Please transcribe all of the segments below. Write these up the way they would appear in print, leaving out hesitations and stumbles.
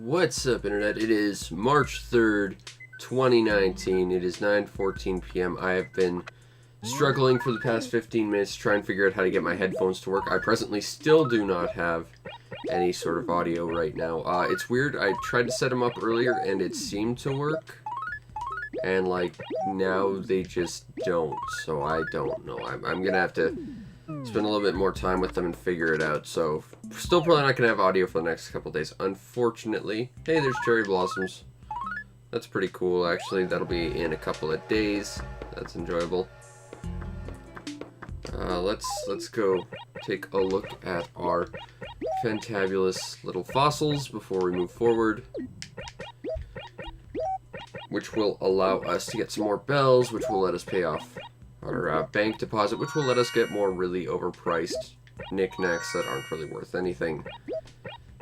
What's up, Internet? It is March 3rd, 2019. It is 9:14 p.m. I have been struggling for the past 15 minutes to try and figure out how to get my headphones to work. I presently still do not have any sort of audio right now. It's weird. I tried to set them up earlier and it seemed to work. And, now they just don't. So I don't know. I'm gonna have to spend a little bit more time with them and figure it out. So, still probably not going to have audio for the next couple days, unfortunately. Hey, there's cherry blossoms. That's pretty cool, actually. That'll be in a couple of days. That's enjoyable. Let's go take a look at our fantabulous little fossils before we move forward, which will allow us to get some more bells, which will let us pay off our bank deposit, which will let us get more really overpriced knickknacks that aren't really worth anything.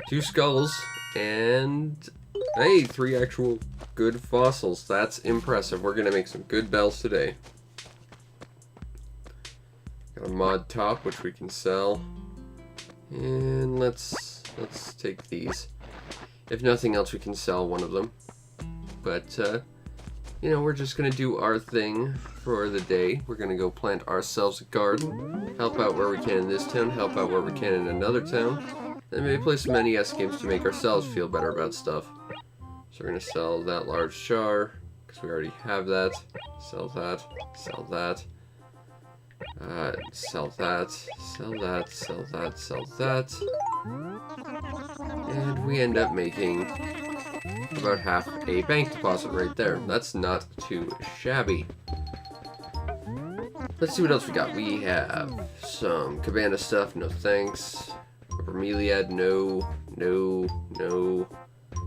2 skulls, and hey, 3 actual good fossils. That's impressive. We're gonna make some good bells today. Got a mod top, which we can sell. And let's take these. If nothing else, we can sell one of them. But, you know, we're just going to do our thing for the day. We're going to go plant ourselves a garden, help out where we can in this town, help out where we can in another town, and maybe play some NES games to make ourselves feel better about stuff. So we're going to sell that large jar, because we already have that. Sell that, sell that, sell that, sell that, sell that, sell that. And we end up making about half a bank deposit right there. That's not too shabby. Let's see what else we got. We have some cabana stuff, no thanks. Bromeliad, no.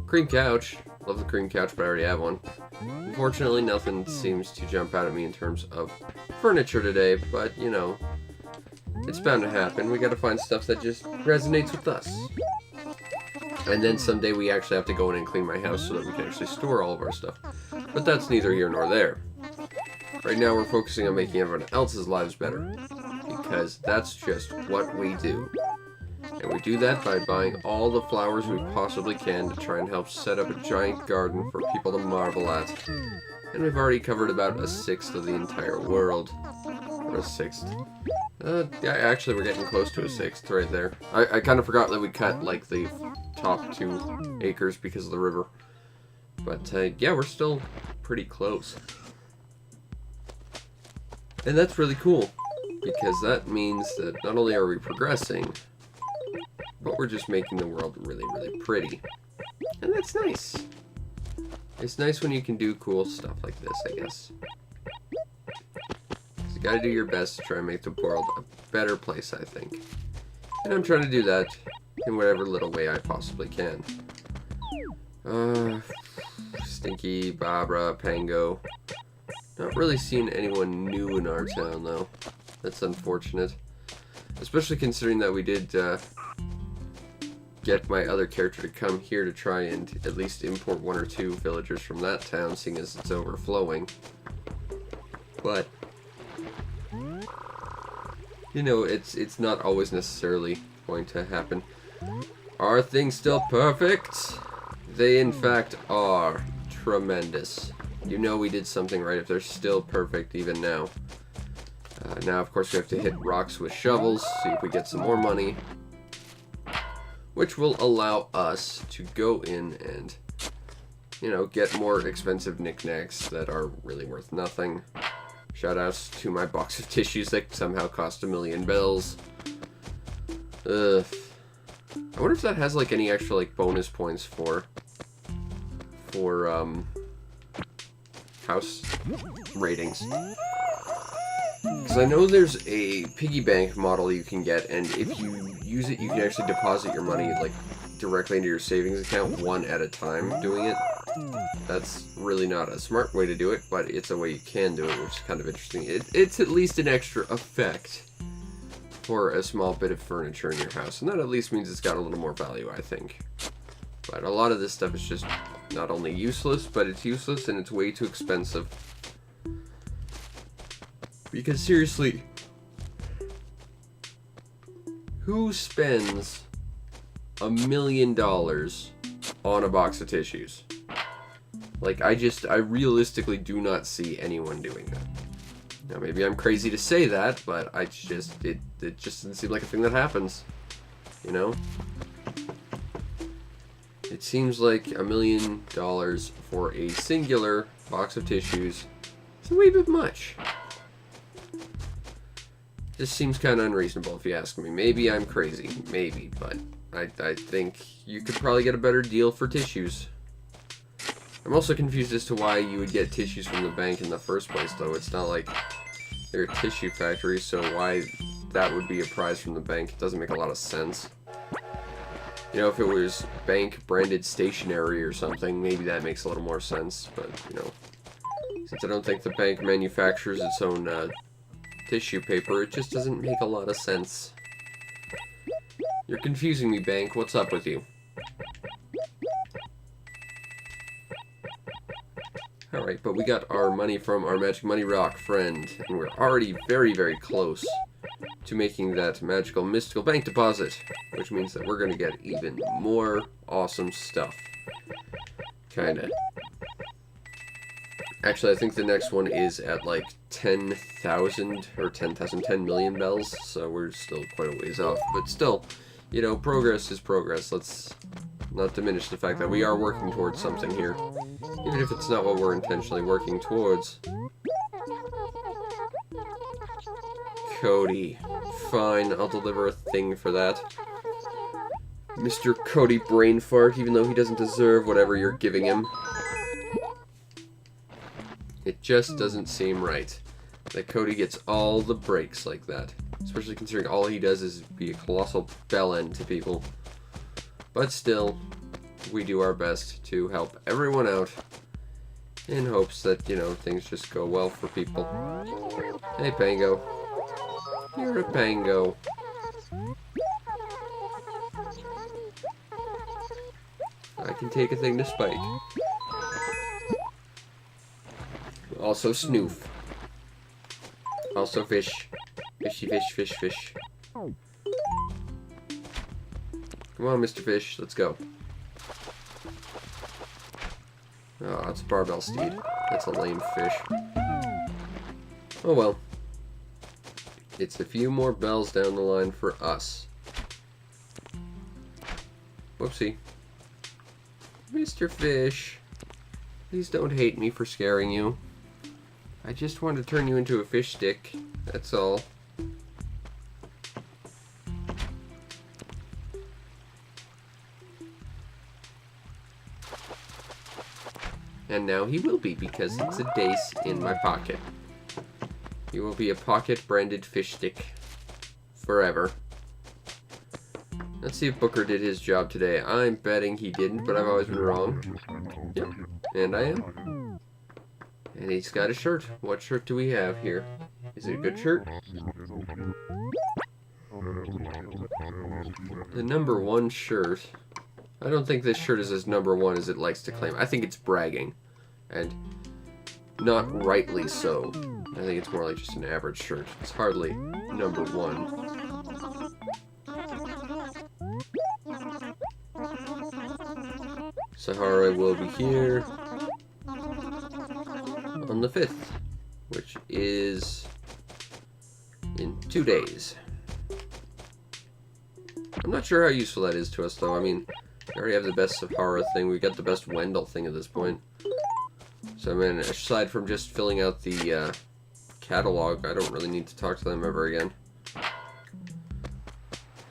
Cream couch. Love the cream couch, but I already have one. Unfortunately, nothing seems to jump out at me in terms of furniture today, but, you know, it's bound to happen. We gotta find stuff that just resonates with us. And then someday we actually have to go in and clean my house so that we can actually store all of our stuff. But that's neither here nor there. Right now we're focusing on making everyone else's lives better, because that's just what we do. And we do that by buying all the flowers we possibly can to try and help set up a giant garden for people to marvel at. And we've already covered about 1/6 of the entire world. Or 1/6. Yeah, actually we're getting close to 1/6 right there. I kind of forgot that we cut, the top 2 acres because of the river. But, yeah, we're still pretty close. And that's really cool, because that means that not only are we progressing, but we're just making the world really, really pretty. And that's nice. It's nice when you can do cool stuff like this, I guess. So you gotta do your best to try and make the world a better place, I think. And I'm trying to do that in whatever little way I possibly can. Stinky, Barbara, Pango. Not really seeing anyone new in our town, though. That's unfortunate. Especially considering that we did get my other character to come here to try and at least import 1 or 2 villagers from that town, seeing as it's overflowing. But, you know, it's not always necessarily going to happen. Are things still perfect? They, in fact, are tremendous. You know we did something right if they're still perfect even now. Now, of course, we have to hit rocks with shovels, see if we get some more money, which will allow us to go in and, you know, get more expensive knickknacks that are really worth nothing. Shoutouts to my box of tissues that somehow cost 1,000,000 bells. I wonder if that has, any extra, bonus points for house ratings. Because I know there's a piggy bank model you can get, and if you use it, you can actually deposit your money, directly into your savings account, 1 at a time doing it. That's really not a smart way to do it, but it's a way you can do it, which is kind of interesting. It's at least an extra effect for a small bit of furniture in your house, and that at least means it's got a little more value, I think. But a lot of this stuff is just not only useless, but it's useless and it's way too expensive. Because seriously, who spends $1 million on a box of tissues. Like, I realistically do not see anyone doing that. Now, maybe I'm crazy to say that, but it just doesn't seem like a thing that happens. You know? It seems like $1 million for a singular box of tissues is a wee bit much. This seems kind of unreasonable if you ask me. Maybe I'm crazy. Maybe, but I think you could probably get a better deal for tissues. I'm also confused as to why you would get tissues from the bank in the first place, though. It's not like they're a tissue factory, so why that would be a prize from the bank? It doesn't make a lot of sense. You know, if it was bank-branded stationery or something, maybe that makes a little more sense. But, you know, since I don't think the bank manufactures its own tissue paper, it just doesn't make a lot of sense. You're confusing me, bank. What's up with you? Alright, but we got our money from our Magic Money Rock friend, and we're already very, very close to making that magical mystical bank deposit, which means that we're going to get even more awesome stuff. Kinda. Actually, I think the next one is at like 10,000 or 10 million bells, so we're still quite a ways off. But still, you know, progress is progress. Let's not diminish the fact that we are working towards something here, even if it's not what we're intentionally working towards. Cody. Fine, I'll deliver a thing for that. Mr. Cody Brainfart, even though he doesn't deserve whatever you're giving him. It just doesn't seem right that Cody gets all the breaks like that. Especially considering all he does is be a colossal bellend to people. But still, we do our best to help everyone out in hopes that, you know, things just go well for people. Hey, Pango. You're a Pango. I can take a thing to Spike. Also Snoof. Also Fish. Fishy fish, fish, fish. Come on, Mr. Fish, let's go. Oh, it's a barbell steed. That's a lame fish. Oh well. It's a few more bells down the line for us. Whoopsie. Mr. Fish, please don't hate me for scaring you. I just want to turn you into a fish stick, that's all. And now he will be, because it's a dace in my pocket. He will be a pocket-branded fish stick. Forever. Let's see if Booker did his job today. I'm betting he didn't, but I've always been wrong. Yep, and I am. And he's got a shirt. What shirt do we have here? Is it a good shirt? The number 1 shirt. I don't think this shirt is as number 1 as it likes to claim. I think it's bragging. And not rightly so. I think it's more like just an average shirt. It's hardly number 1. Sahara will be here on the 5th, which is in 2 days. I'm not sure how useful that is to us, though. I mean, we already have the best Sahara thing. We got the best Wendell thing at this point. So, I mean, aside from just filling out the catalog, I don't really need to talk to them ever again. I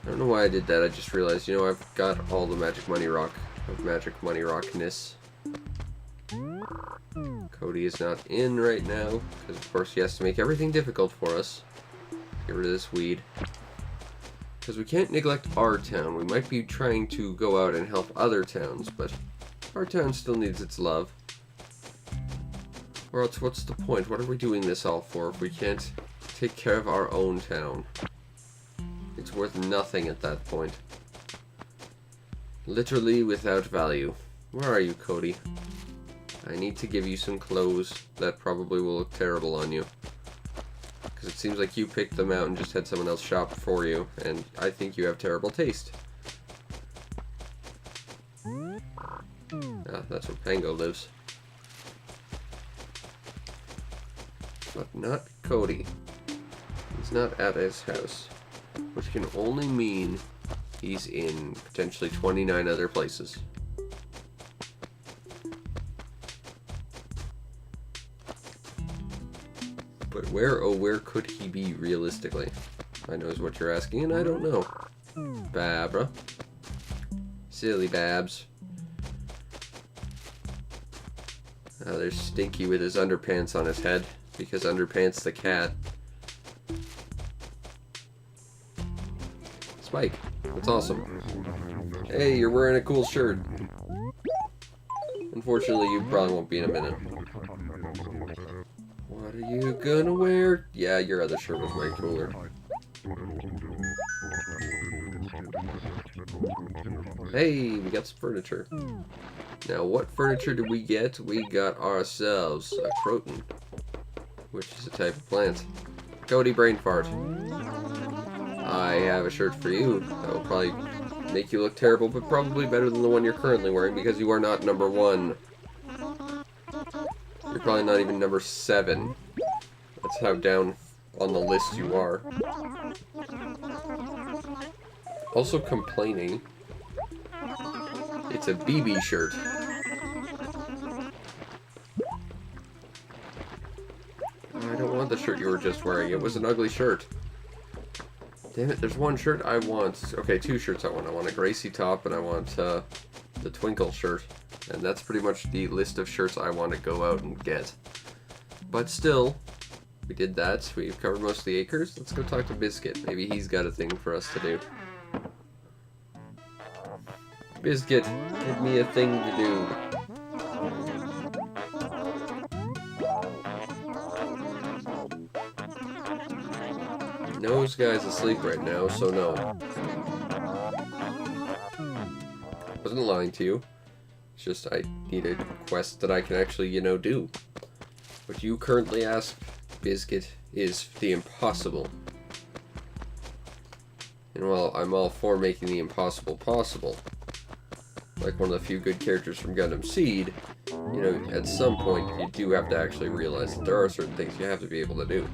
don't know why I did that. I just realized, you know, I've got all the Magic Money Rock of Magic Money Rockness. Cody is not in right now, because of course he has to make everything difficult for us. Get rid of this weed. Because we can't neglect our town. We might be trying to go out and help other towns, but our town still needs its love. Or else what's the point? What are we doing this all for if we can't take care of our own town? It's worth nothing at that point. Literally without value. Where are you, Cody? I need to give you some clothes that probably will look terrible on you. Because it seems like you picked them out and just had someone else shop for you, and I think you have terrible taste. Ah, that's where Pango lives. But not Cody. He's not at his house. Which can only mean he's in potentially 29 other places. But where, oh, where could he be realistically? I know is what you're asking, and I don't know. Barbara. Silly Babs. There's Stinky with his underpants on his head, because Underpants the cat. Spike. That's awesome. Hey, you're wearing a cool shirt. Unfortunately, you probably won't be in a minute. What are you gonna wear? Yeah, your other shirt was way cooler. Hey, we got some furniture. Now, what furniture did we get? We got ourselves a croton, which is a type of plant. Cody Brain Fart. I have a shirt for you that will probably make you look terrible, but probably better than the one you're currently wearing because you are not number 1. You're probably not even number 7. That's how down on the list you are. Also complaining. It's a BB shirt. I don't want the shirt you were just wearing. It was an ugly shirt. Damn it, there's one shirt I want. Okay, 2 shirts I want. I want a Gracie top and I want the Twinkle shirt. And that's pretty much the list of shirts I want to go out and get. But still, we did that. We've covered most of the acres. Let's go talk to Biscuit. Maybe he's got a thing for us to do. Biscuit, give me a thing to do. Nose guy's asleep right now, so no. Wasn't lying to you. It's just I need a quest that I can actually, you know, do. What you currently ask, Biscuit, is the impossible. And while I'm all for making the impossible possible, like one of the few good characters from Gundam Seed, you know, at some point you do have to actually realize that there are certain things you have to be able to do.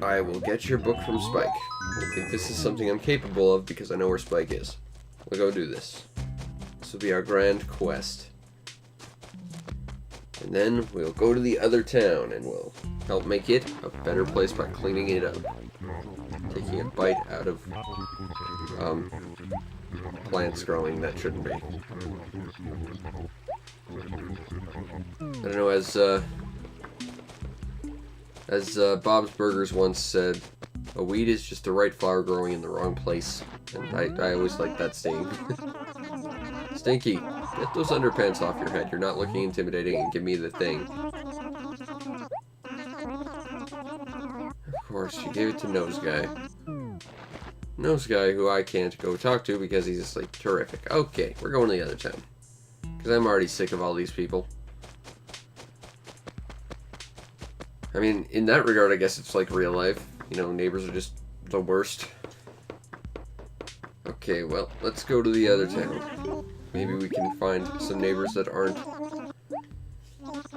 I will get your book from Spike. I think this is something I'm capable of because I know where Spike is. We'll go do this. This will be our grand quest. And then we'll go to the other town and we'll help make it a better place by cleaning it up. Taking a bite out of plants growing that shouldn't be. I don't know, as Bob's Burgers once said, a weed is just the right flower growing in the wrong place. And I always like that saying. Stinky, get those underpants off your head. You're not looking intimidating, and give me the thing. Of course, she gave it to Nose Guy. Nose Guy, who I can't go talk to because he's asleep. Terrific. Okay, we're going to the other town. Because I'm already sick of all these people. I mean, in that regard, I guess it's like real life. You know, neighbors are just the worst. Okay, well, let's go to the other town. Maybe we can find some neighbors that aren't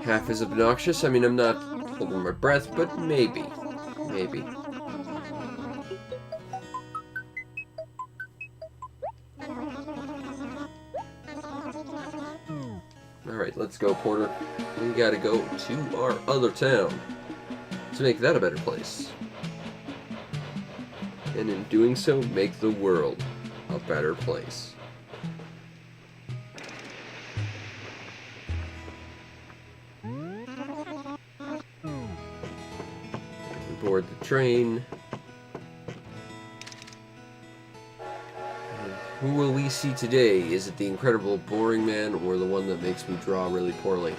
half as obnoxious. I mean, I'm not holding my breath, but maybe. Maybe. Alright, let's go, Porter. We gotta go to our other town to make that a better place. And in doing so, make the world a better place. Board the train. Who will we see today? Is it the incredible boring man or the one that makes me draw really poorly?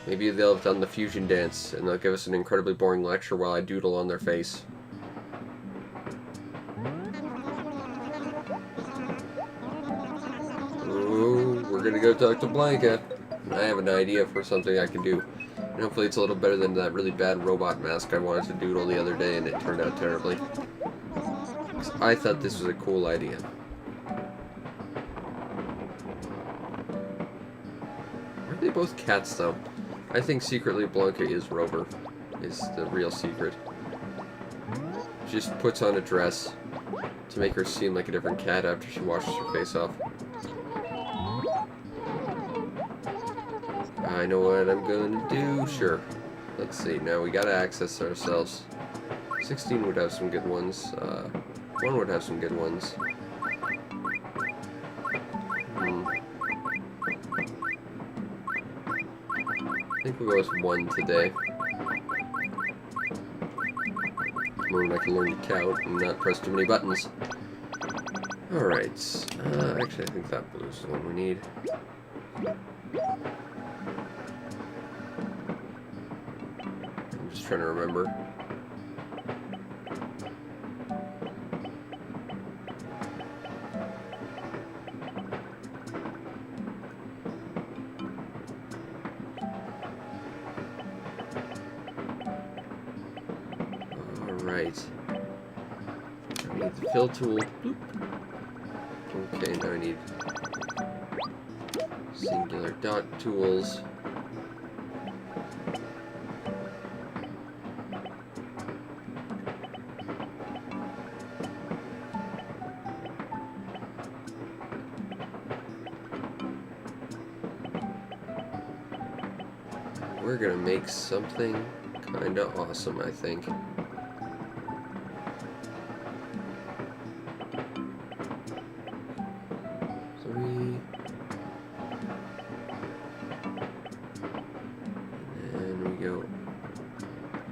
Maybe they'll have done the fusion dance and they'll give us an incredibly boring lecture while I doodle on their face. Oh, we're gonna go talk to Blanca. I have an idea for something I can do. And hopefully it's a little better than that really bad robot mask I wanted to doodle the other day and it turned out terribly. I thought this was a cool idea. Are they both cats though? I think secretly Blanca is Rover. Is the real secret. She just puts on a dress to make her seem like a different cat after she washes her face off. I know what I'm gonna do. Sure. Let's see. Now we gotta access ourselves. 16 would have some good ones. 1 would have some good ones. I think we'll go with 1 today. When I can learn to count and not press too many buttons. Alright. Actually, I think that blue is the one we need. I'm just trying to remember. Alright. I need the fill tool. Bloop. Okay, now I need singular dot tools. We're gonna make something kinda awesome, I think.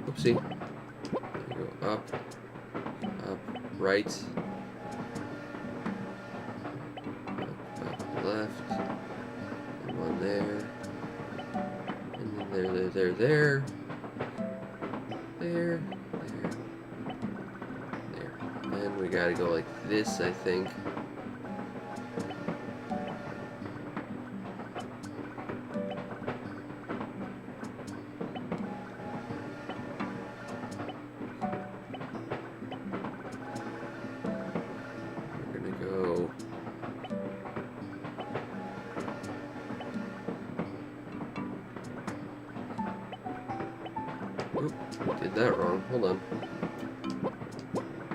Oopsie. There we go. Up, right, up, left, and 1 there, and then there, and we gotta go like this, I think. Oop, did that wrong. Hold on.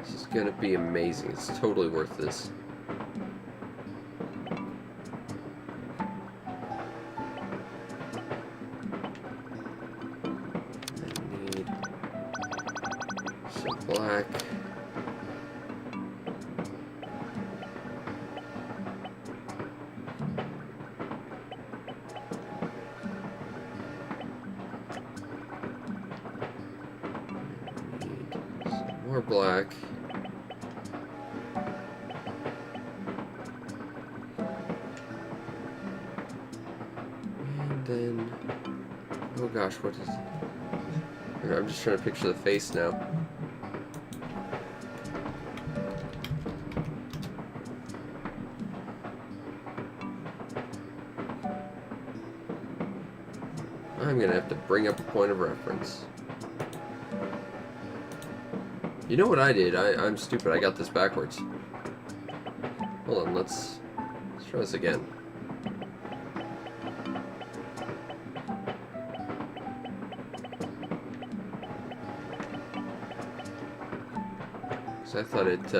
This is gonna be amazing. It's totally worth this. I need some black. More black. And then, oh gosh, what is it? I'm just trying to picture the face now. I'm gonna have to bring up a point of reference. You know what I did? I'm stupid. I got this backwards. Hold on, let's try this again. So I thought it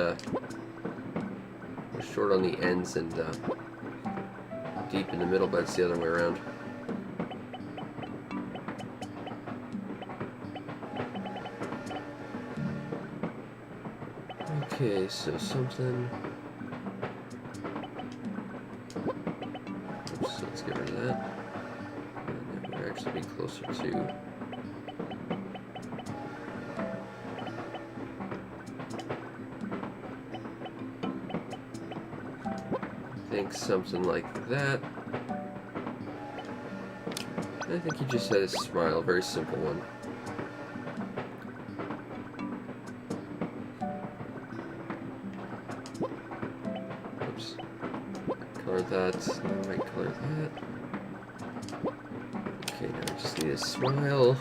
was short on the ends and deep in the middle, but it's the other way around. Okay, so something. Oops, let's get rid of that. And that would actually be closer to. I think something like that. I think he just had a smile, a very simple one. Color that. I might color that. Okay, now Just need a smile.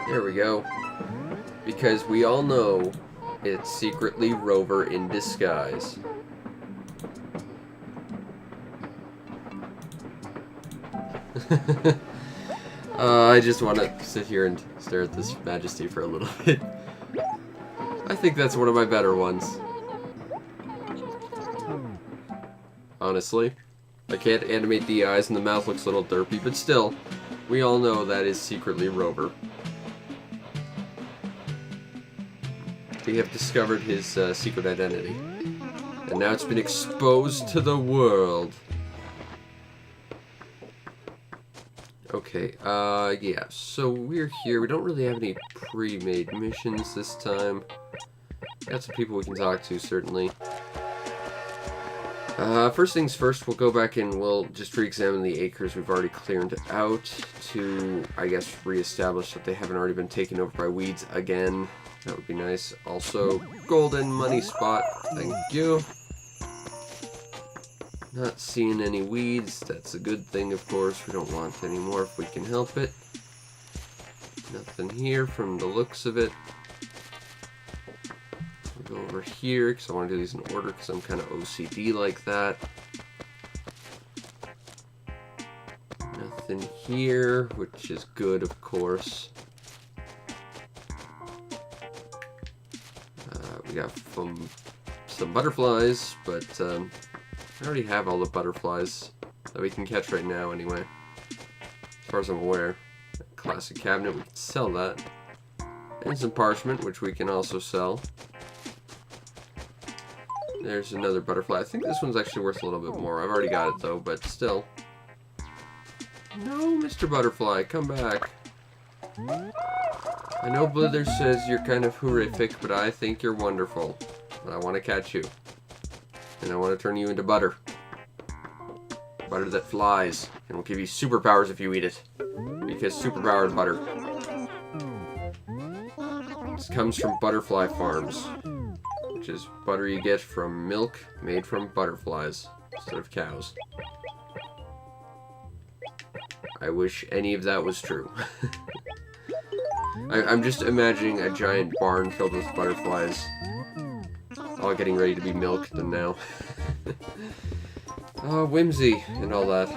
There we go. Because we all know it's secretly Rover in disguise. I just want to sit here and stare at this majesty for a little bit. I think that's one of my better ones. Honestly. I can't animate the eyes and the mouth looks a little derpy, but still, we all know that is secretly Rover. We have discovered his secret identity. And now it's been exposed to the world. Okay, yeah, so we're here. We don't really have any pre-made missions this time. Got some people we can talk to, certainly. First things first, we'll go back and we'll just re-examine the acres we've already cleared out to, I guess, re-establish that they haven't already been taken over by weeds again. That would be nice. Also, golden money spot. Thank you. Not seeing any weeds. That's a good thing, of course. We don't want any more if we can help it. Nothing here from the looks of it. We'll go over here because I want to do these in order because I'm kind of OCD like that. Nothing here, which is good, of course. We got some butterflies, but I already have all the butterflies that we can catch right now anyway. As far as I'm aware. Classic cabinet, we can sell that. And some parchment, which we can also sell. There's another butterfly. I think this one's actually worth a little bit more. I've already got it though, but still. No, Mr. Butterfly, come back. I know Blither says you're kind of horrific, but I think you're wonderful. I want to catch you. And I want to turn you into butter. Butter that flies. And will give you superpowers if you eat it. Because superpowered butter. This comes from butterfly farms. Which is butter you get from milk made from butterflies instead of cows. I wish any of that was true. I'm just imagining a giant barn filled with butterflies. All getting ready to be milked and now. Oh, whimsy and all that.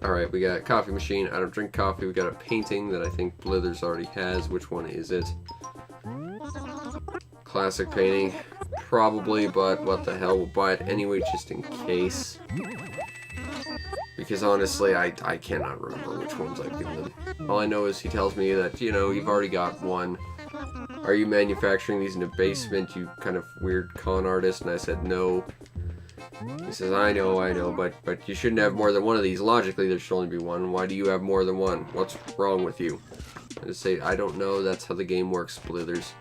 Alright, we got a coffee machine. I don't drink coffee. We got a painting that I think Blithers already has. Which one is it? Classic painting. Probably, but what the hell. We'll buy it anyway just in case. Because honestly, I cannot remember which ones I've given them. All I know is he tells me that, you know, you've already got one. Are you manufacturing these in a basement, you kind of weird con artist? And I said, no. He says, I know, but you shouldn't have more than one of these. Logically, there should only be one. Why do you have more than one? What's wrong with you? I just say, I don't know, that's how the game works, Blithers.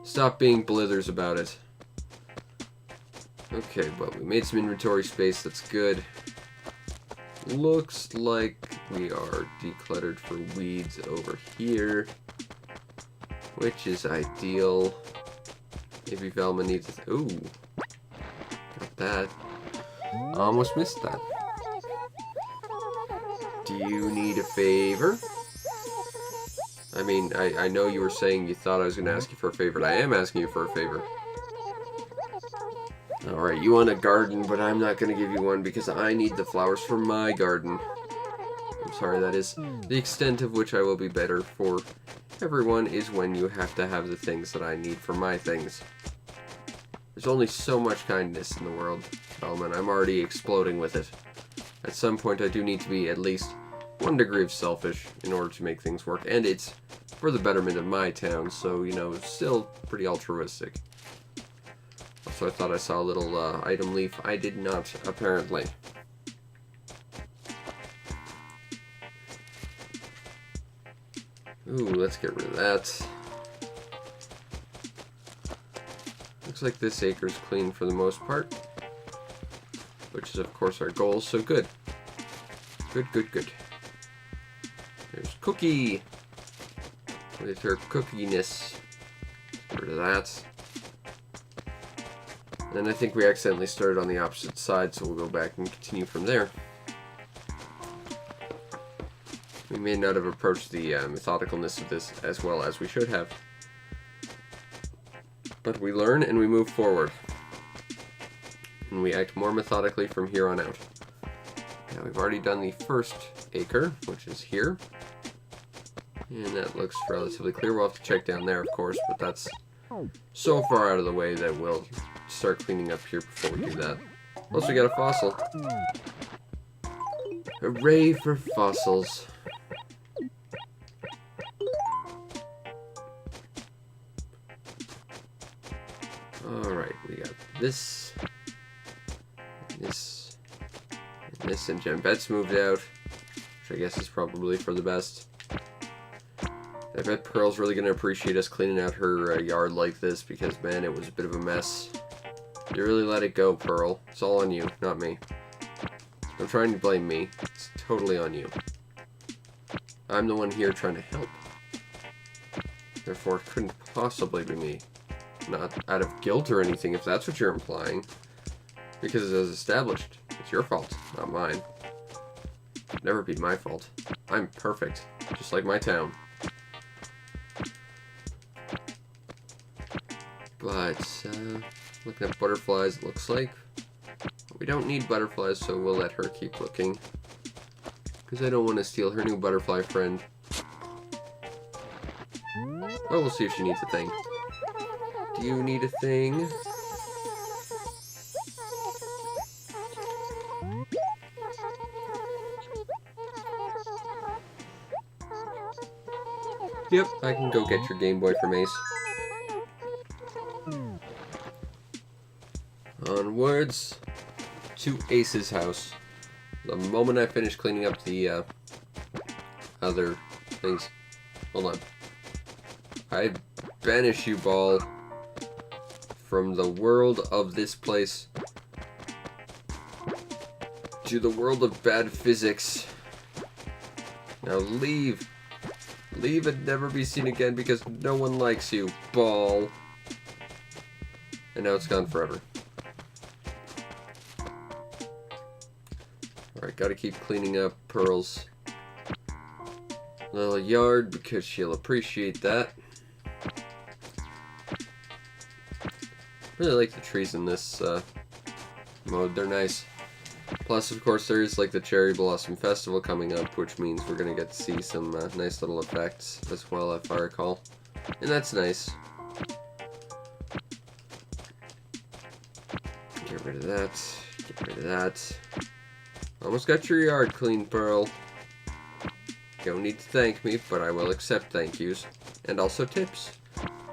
Stop being Blithers about it. Okay, but we made some inventory space, that's good. Looks like we are decluttered for weeds over here, which is ideal. Maybe Velma needs a ooh, got that. Almost missed that. Do you need a favor? I mean, I know you were saying you thought I was going to ask you for a favor, and I am asking you for a favor. Alright, you want a garden, but I'm not going to give you one because I need the flowers for my garden. I'm sorry, that is the extent of which I will be better for everyone is when you have to have the things that I need for my things. There's only so much kindness in the world, Bellman. I'm already exploding with it. At some point, I do need to be at least 1 degree of selfish in order to make things work, and it's for the betterment of my town, so, you know, it's still pretty altruistic. So I thought I saw a little item leaf. I did not, apparently. Ooh, let's get rid of that. Looks like this acre's clean for the most part, which is of course our goal, so good. Good, good, good. There's Cookie with her cookiness. Get rid of that. And I think we accidentally started on the opposite side, so we'll go back and continue from there. We may not have approached the methodicalness of this as well as we should have. But we learn and we move forward. And we act more methodically from here on out. Now we've already done the first acre, which is here. And that looks relatively clear. We'll have to check down there, of course, but that's so far out of the way that we'll start cleaning up here before we do that. Plus we got a fossil. Hooray for fossils. Alright, we got this, this, and this, and Jambette's moved out, which I guess is probably for the best. I bet Pearl's really going to appreciate us cleaning out her yard like this, because, man, it was a bit of a mess. You really let it go, Pearl. It's all on you, not me. Don't try to blame me. It's totally on you. I'm the one here trying to help. Therefore, it couldn't possibly be me. Not out of guilt or anything, if that's what you're implying. Because as established, it's your fault, not mine. It'd never be my fault. I'm perfect, just like my town. But, looking at butterflies, it looks like. We don't need butterflies, so we'll let her keep looking. Because I don't want to steal her new butterfly friend. Well, we'll see if she needs a thing. Do you need a thing? Yep, I can go get your Game Boy from Ace. Onwards to Ace's house. The moment I finish cleaning up the other things. Hold on. I banish you, Ball, from the world of this place to the world of bad physics. Now leave. Leave and never be seen again because no one likes you, Ball. And now it's gone forever. Alright, gotta keep cleaning up Pearl's little yard because she'll appreciate that. Really like the trees in this mode, they're nice. Plus, of course, there is like the Cherry Blossom Festival coming up, which means we're gonna get to see some nice little effects as well, if I recall. And that's nice. Get rid of that. Get rid of that. Almost got your yard clean, Pearl. You don't need to thank me, but I will accept thank yous. And also tips.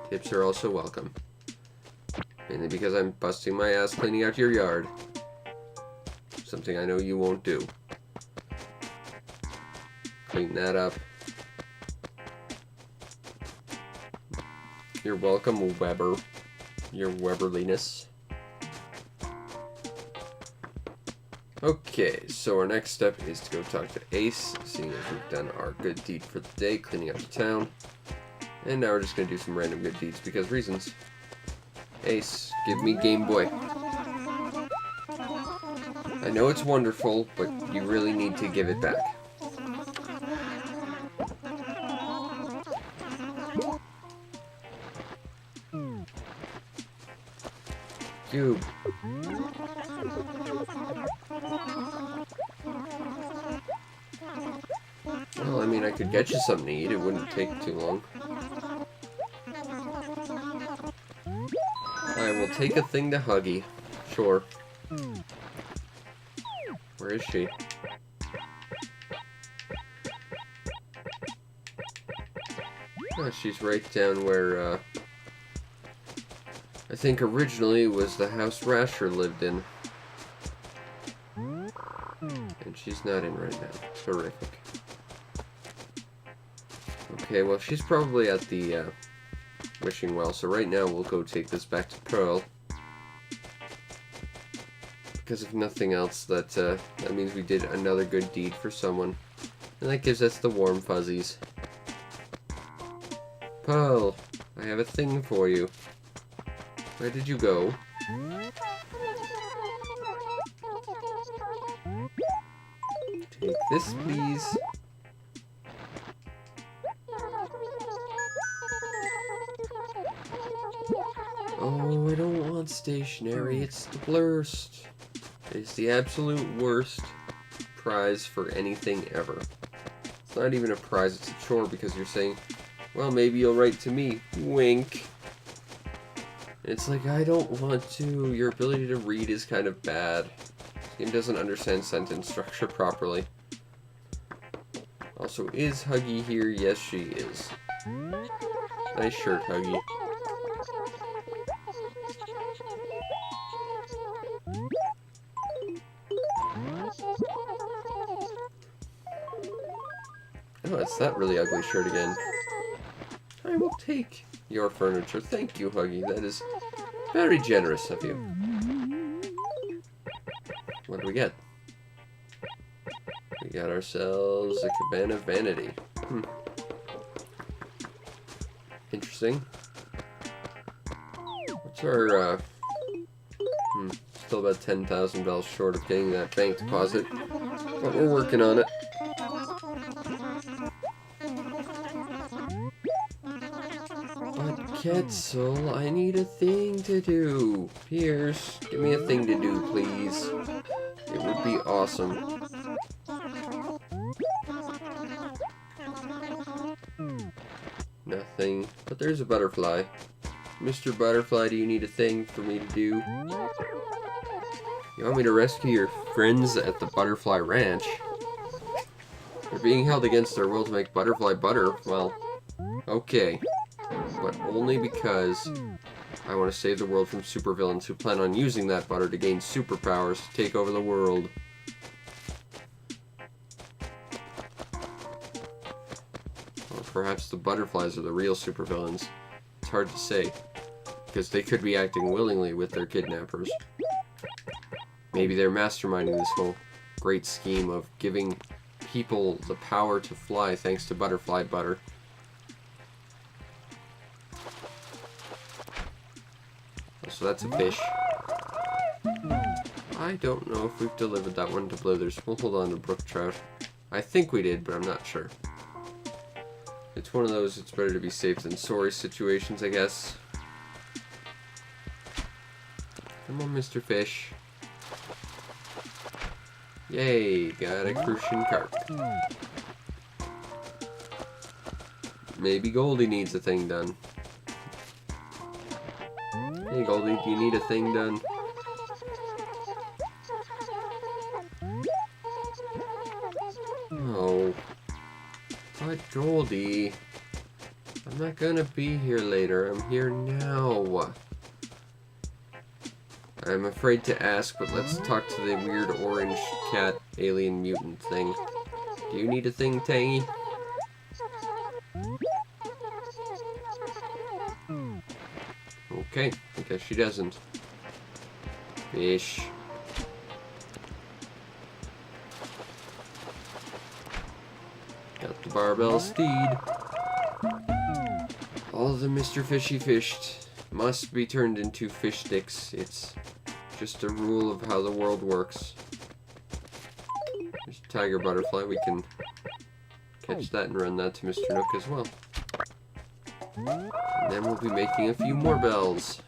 Tips are also welcome. Mainly because I'm busting my ass cleaning out your yard. Something I know you won't do. Clean that up. You're welcome, Weber. Your Weberliness. Okay, so our next step is to go talk to Ace, seeing as we've done our good deed for the day, cleaning up the town. And now we're just going to do some random good deeds because reasons. Ace, give me Game Boy. I know it's wonderful, but you really need to give it back. Dude. Well, I mean, I could get you something to eat. It wouldn't take too long. I will take a thing to Huggy. Sure. Where is she? Oh, she's right down where, I think originally was the house Rasher lived in. And she's not in right now. Terrific. Okay, well, she's probably at the, wishing well, so right now we'll go take this back to Pearl because if nothing else, that means we did another good deed for someone. And that gives us the warm fuzzies. Pearl, I have a thing for you. Where did you go? Take this, please. Oh, I don't want stationery. It's the worst. It's the absolute worst prize for anything ever. It's not even a prize, it's a chore because you're saying, well, maybe you'll write to me. Wink. It's like, I don't want to. Your ability to read is kind of bad. This game doesn't understand sentence structure properly. Also, is Huggy here? Yes, she is. Nice shirt, Huggy. Oh, it's that really ugly shirt again. I will take your furniture. Thank you, Huggy. That is very generous of you. What do we get? We got ourselves a Cabana Vanity. Interesting. What's our, still about 10,000 bells short of getting that bank deposit, but we're working on it. But Quetzal, I need a thing to do. Pierce, give me a thing to do, please. It would be awesome. Nothing. But there's a butterfly. Mr. Butterfly, do you need a thing for me to do? You want me to rescue your friends at the Butterfly Ranch? They're being held against their will to make butterfly butter. Well, okay. But only because I want to save the world from supervillains who plan on using that butter to gain superpowers to take over the world. Or perhaps the butterflies are the real supervillains. It's hard to say, because they could be acting willingly with their kidnappers. Maybe they're masterminding this whole great scheme of giving people the power to fly thanks to butterfly butter. So that's a fish. I don't know if we've delivered that one to Blithers. We'll hold on to brook trout. I think we did, but I'm not sure. It's one of those it's better to be safe than sorry situations, I guess. Come on, Mr. Fish. Yay, got a crucian carp. Maybe Goldie needs a thing done. Hey Goldie, do you need a thing done? No. But Goldie, I'm not gonna be here later. I'm here now. I'm afraid to ask, but let's talk to the weird orange cat alien mutant thing. Do you need a thing, Tangy? Okay, I guess she doesn't. Fish. Got the barbell steed. All the Mr. Fishy fished must be turned into fish sticks. It's just a rule of how the world works. There's a tiger butterfly. We can catch that and run that to Mr. Nook as well. And then we'll be making a few more bells.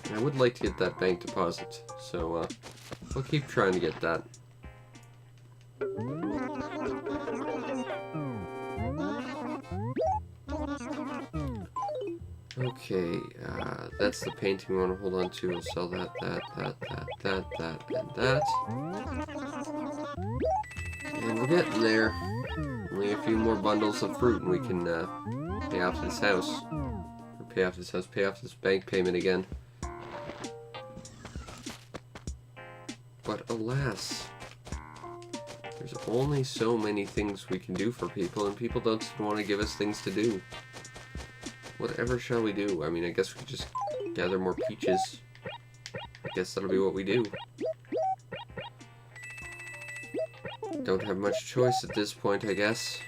And I would like to get that bank deposit, so we'll keep trying to get that. Okay, that's the painting we want to hold on to. We'll sell that, and that. And we're getting there. Only a few more bundles of fruit and we can pay off this house. Or pay off this bank payment again. But alas, there's only so many things we can do for people, and people don't want to give us things to do. Whatever shall we do? I mean, I guess we could just gather more peaches. I guess that'll be what we do. Don't have much choice at this point, I guess.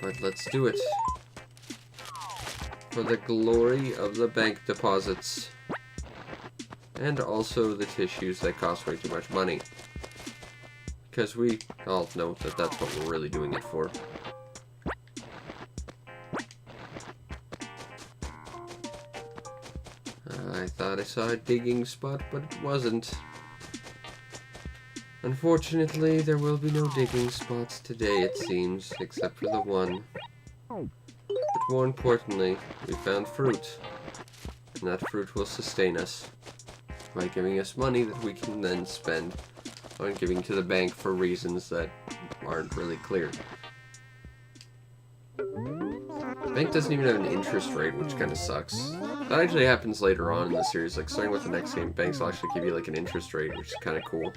But let's do it. For the glory of the bank deposits. And also the tissues that cost way too much money. Because we all know that that's what we're really doing it for. I thought I saw a digging spot, but it wasn't. Unfortunately, there will be no digging spots today, it seems, except for the one. But more importantly, we found fruit. And that fruit will sustain us by giving us money that we can then spend on giving to the bank for reasons that aren't really clear. The bank doesn't even have an interest rate, which kind of sucks. That actually happens later on in the series, like starting with the next game, banks will actually give you like an interest rate, which is kind of cool.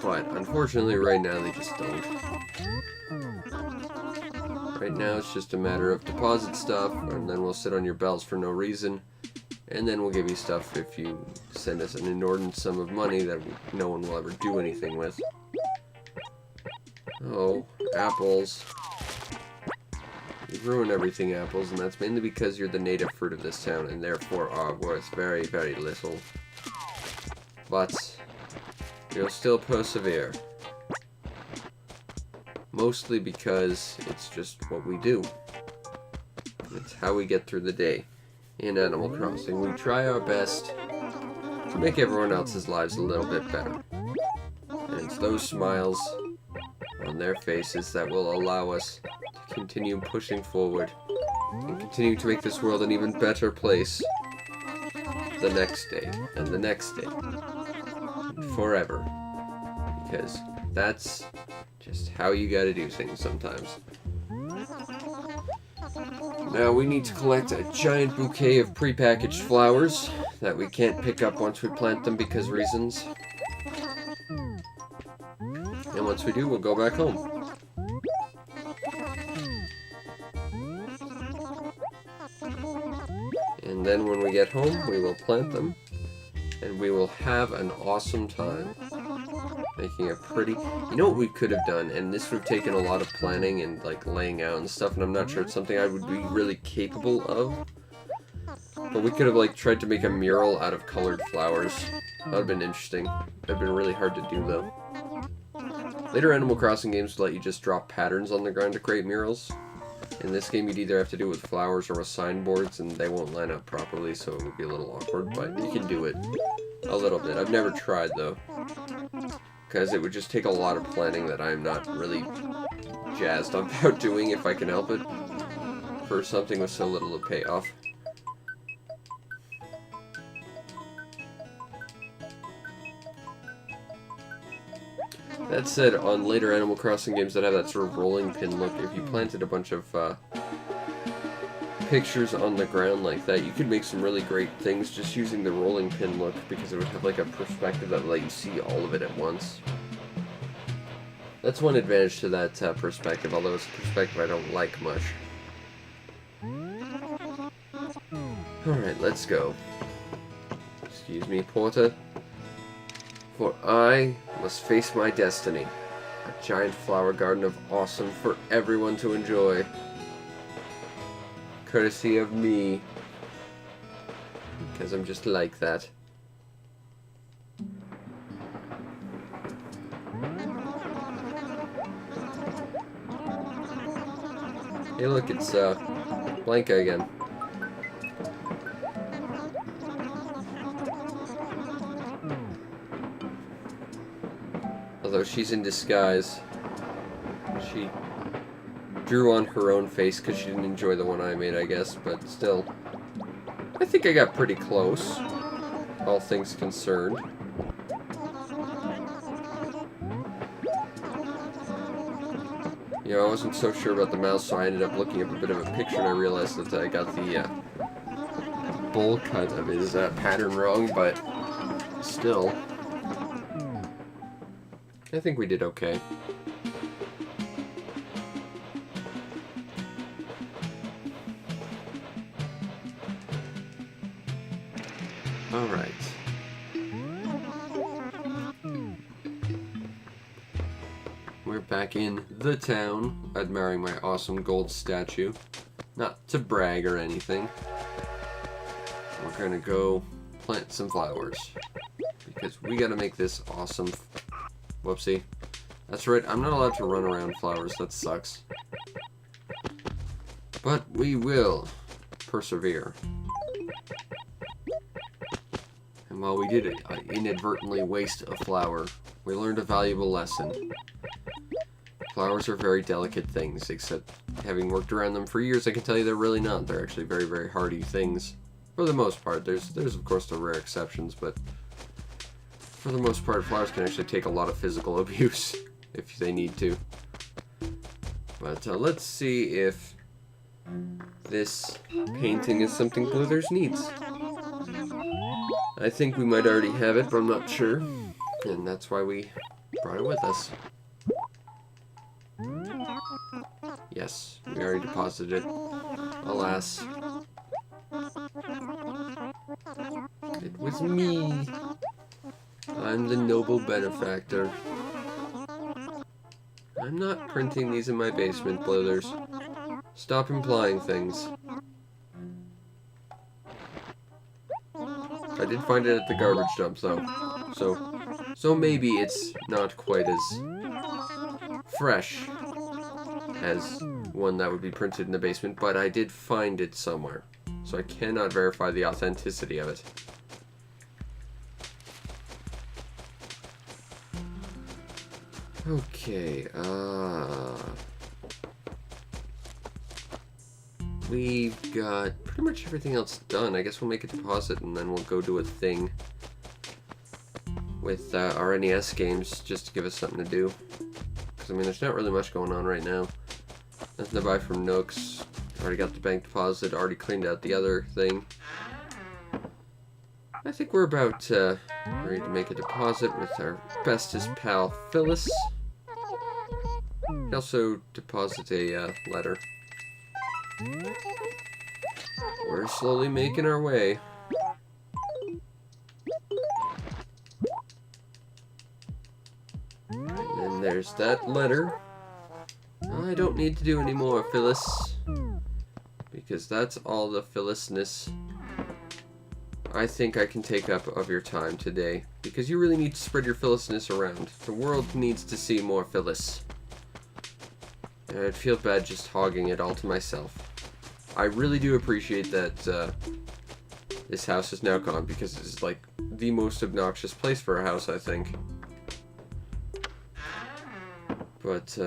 But unfortunately right now they just don't. Right now it's just a matter of deposit stuff, and then we'll sit on your belts for no reason, and then we'll give you stuff if you send us an inordinate sum of money that no one will ever do anything with. Oh, apples. You ruin everything, apples, and that's mainly because you're the native fruit of this town, and therefore are worth very, very little. But you'll still persevere. Mostly because it's just what we do. It's how we get through the day in Animal Crossing. We try our best to make everyone else's lives a little bit better. And it's those smiles on their faces that will allow us to continue pushing forward and continue to make this world an even better place the next day and the next day and forever, because that's just how you gotta do things sometimes. Now we need to collect a giant bouquet of prepackaged flowers that we can't pick up once we plant them because reasons. And once we do, we'll go back home. And then when we get home, we will plant them, and we will have an awesome time making a pretty... You know what we could have done, and this would have taken a lot of planning and like laying out and stuff, and I'm not sure it's something I would be really capable of, but we could have like tried to make a mural out of colored flowers. That would have been interesting. That would have been really hard to do though. Later Animal Crossing games would let you just drop patterns on the ground to create murals. In this game, you'd either have to do it with flowers or with signboards, and they won't line up properly, so it would be a little awkward, but you can do it a little bit. I've never tried, though, because it would just take a lot of planning that I'm not really jazzed about doing if I can help it, for something with so little to pay off. That said, on later Animal Crossing games that have that sort of rolling pin look, if you planted a bunch of pictures on the ground like that, you could make some really great things just using the rolling pin look, because it would have like a perspective that would let you see all of it at once. That's one advantage to that perspective, although it's a perspective I don't like much. Alright, let's go. Excuse me, Porter. For I must face my destiny. A giant flower garden of awesome for everyone to enjoy. Courtesy of me. Because I'm just like that. Hey look, it's Blanca again. Although she's in disguise. She drew on her own face because she didn't enjoy the one I made, I guess, but still. I think I got pretty close, all things concerned. You know, I wasn't so sure about the mouse, so I ended up looking up a bit of a picture and I realized that I got the bowl cut of his pattern wrong, but still. I think we did okay. Alright. We're back in the town, admiring my awesome gold statue. Not to brag or anything. We're gonna go plant some flowers. Because we gotta make this awesome... Whoopsie. That's right, I'm not allowed to run around flowers, that sucks. But we will persevere. And while we did inadvertently waste a flower, we learned a valuable lesson. Flowers are very delicate things, except having worked around them for years, I can tell you they're really not. They're actually very, very hardy things. For the most part. There's of course the rare exceptions, but for the most part, flowers can actually take a lot of physical abuse if they need to. But let's see if this painting is something Blithers needs. I think we might already have it, but I'm not sure. And that's why we brought it with us. Yes, we already deposited it. Alas. It was me. I'm the noble benefactor. I'm not printing these in my basement, Blithers. Stop implying things. I did find it at the garbage dump, though. So maybe it's not quite as fresh as one that would be printed in the basement, but I did find it somewhere. So I cannot verify the authenticity of it. Okay, we've got pretty much everything else done. I guess we'll make a deposit and then we'll go do a thing with our NES games just to give us something to do. Because, I mean, there's not really much going on right now. Nothing to buy from Nooks. Already got the bank deposit, already cleaned out the other thing. I think we're about ready to make a deposit with our bestest pal, Phyllis. We also deposit a letter. We're slowly making our way. And then there's that letter. I don't need to do any more, Phyllis. Because that's all the Phyllisness I think I can take up of your time today. Because you really need to spread your Phyllisness around. The world needs to see more Phyllis. And I'd feel bad just hogging it all to myself. I really do appreciate that this house is now gone, because it's like the most obnoxious place for a house, I think. But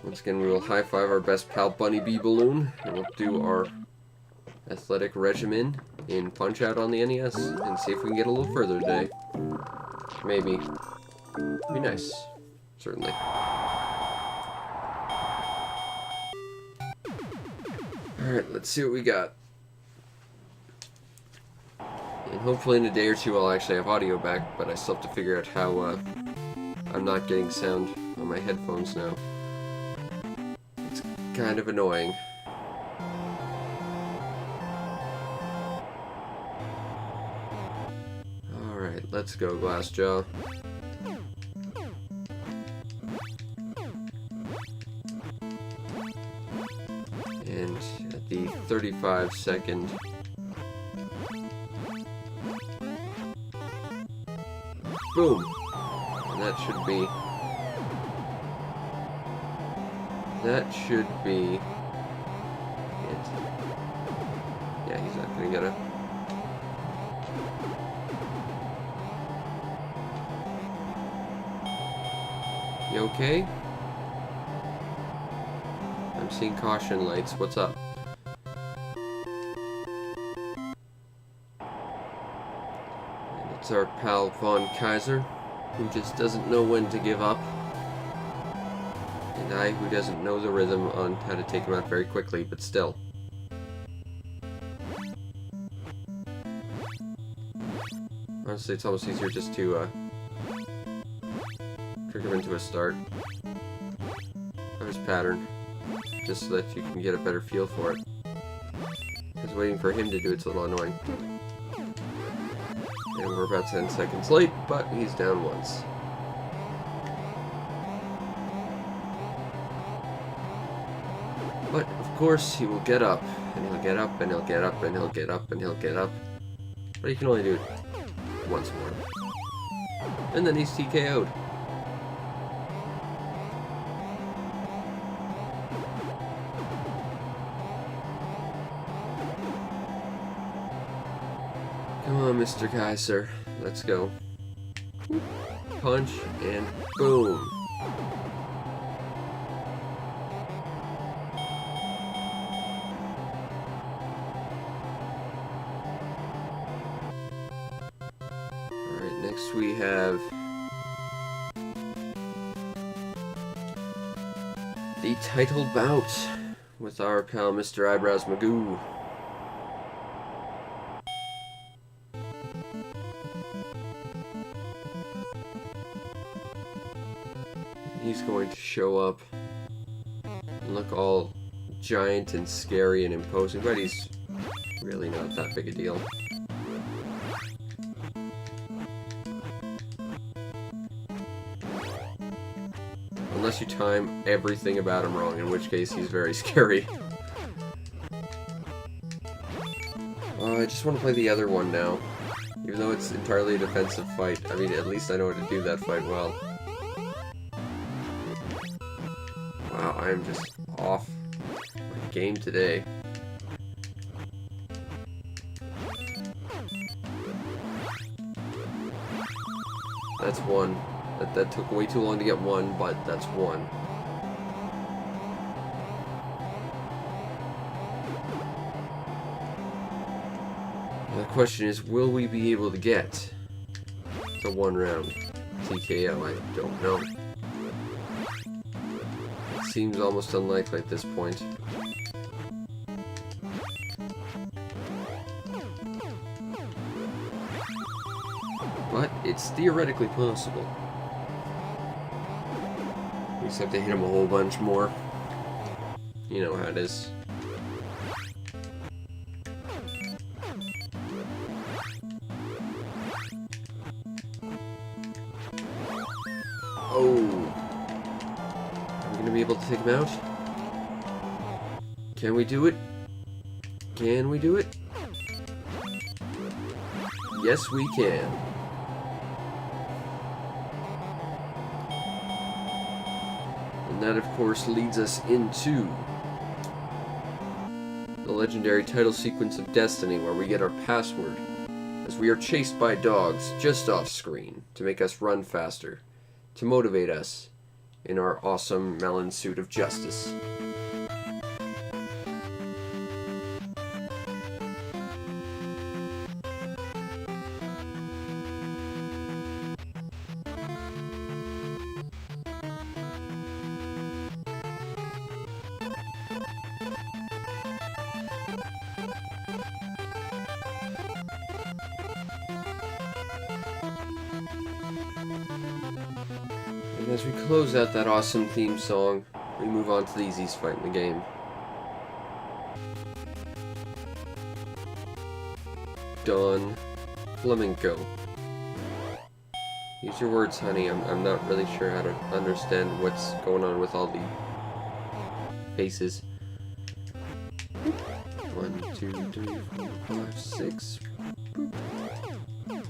once again, we will high-five our best pal Bunny Bee Balloon, and we'll do our athletic regimen in Punch-Out on the NES, and see if we can get a little further today. Maybe. Be nice. Certainly. Alright, let's see what we got. And hopefully in a day or two I'll actually have audio back, but I still have to figure out how I'm not getting sound on my headphones now. It's kind of annoying. Alright, let's go, Glassjaw. And at the 35-second boom! And that should be it. Yeah, he's not gonna get it. You okay? I'm seeing caution lights. What's up? And it's our pal Von Kaiser, who just doesn't know when to give up. And I, who doesn't know the rhythm on how to take him out very quickly, but still. Honestly, it's almost easier just to trick him into a start of his pattern, just so that you can get a better feel for it. Because waiting for him to do it's a little annoying. And we're about 10 seconds late, but he's down once. But, of course, he will get up. And he'll get up, and he'll get up, and he'll get up, and he'll get up. But he can only do it once more. And then he's TKO'd. Come on, Mr. Kaiser. Let's go. Punch, and boom. Alright, next we have the title bout with our pal Mr. Eyebrows Magoo. He's going to show up and look all giant and scary and imposing, but he's really not that big a deal. Unless you time everything about him wrong, in which case he's very scary. I just want to play the other one now. Even though it's entirely a defensive fight, I mean, at least I know how to do that fight well. Wow, I am just off my game today. That's one. That took way too long to get one, but that's one. The question is, will we be able to get the one round TKO? I don't know. It seems almost unlikely at this point. But it's theoretically possible. We just have to hit him a whole bunch more. You know how it is. Oh. Are we going to be able to take him out? Can we do it? Can we do it? Yes, we can. And that, of course, leads us into the legendary title sequence of Destiny, where we get our password as we are chased by dogs just off screen to make us run faster, to motivate us in our awesome melon suit of justice. And as we close out that awesome theme song, we move on to the easiest fight in the game. Don Flamenco. Use your words, honey. I'm not really sure how to understand what's going on with all the faces. 1, 2, 3, 4, 5, 6. Boop.